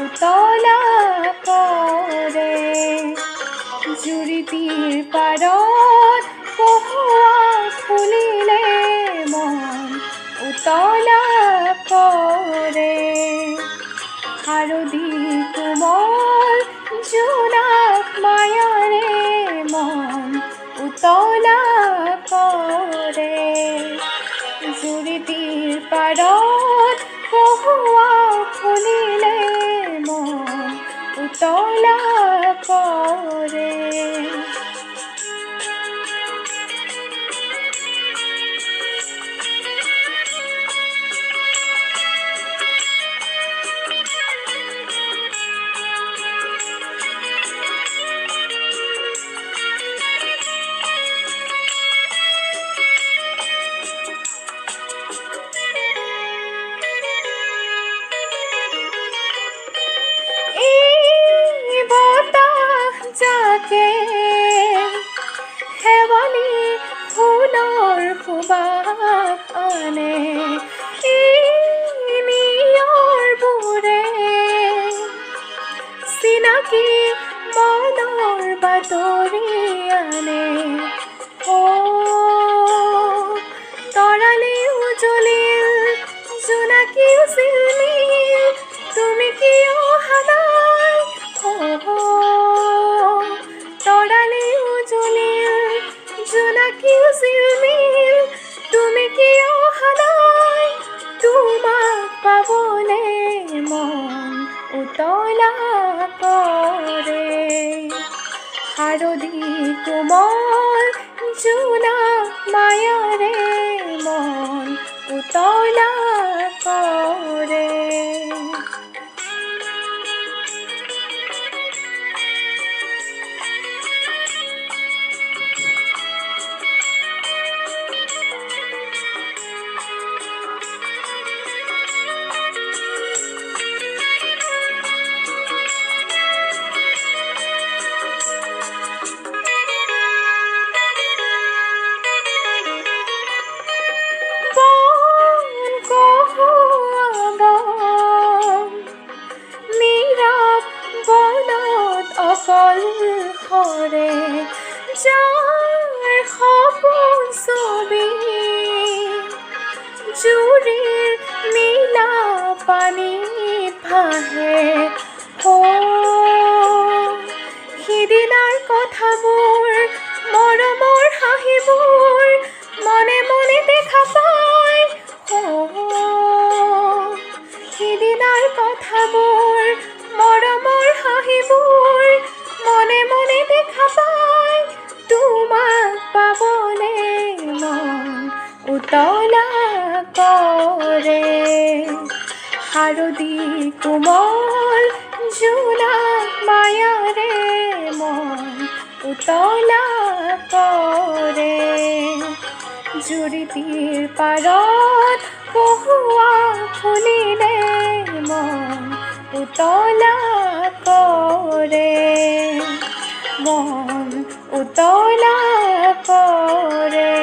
উতলা কৰে। জুৰিটিৰ পাৰত কহুৱা ফুলিলে মন উতলা কৰে। শাৰদী কোমল জোনাক মায়াৰে মন উতলা কৰে। জুৰিটিৰ পাৰত কহুৱা ফুলিলে মন উতলা কৰে। যাকে শেৱালি ফুলৰ সুবাস আনে, নিয়ৰবোৰে চিনাকি মনৰ বাতৰি আনে। তৰালি উজলিল জোনাকী জিলমিল, তুমি কিয় অহা নাই? তৰালি উজলিল জোনাকী জিলমিল, তুমি কিয় অহা নাই? তোমাক পাবলে মন উতলা কৰে। শাৰদী কোমল জোনাক মায়াৰে মন উতলা কৰে। অকল সৰে যাৰ সপোন ছবি, জুৰিৰ নীলা পানীত ভাহে। সিদিনাৰ কথাবোৰ মৰমৰ হাঁহিবোৰ মনে মনে দেখা পায়। সিদিনাৰ কথাবোৰ মৰমৰ হাঁহিবোৰ মনে মনে দেখা পায়। তোমাক পাবলে মন উতলা কৰে। শাৰদী কোমল জোনাক মায়াৰে মন উতলা কৰে। জুৰিটিৰ পাৰত কহুৱা ফুলিলে মন উতলা কৰে। মন উতলা কৰে।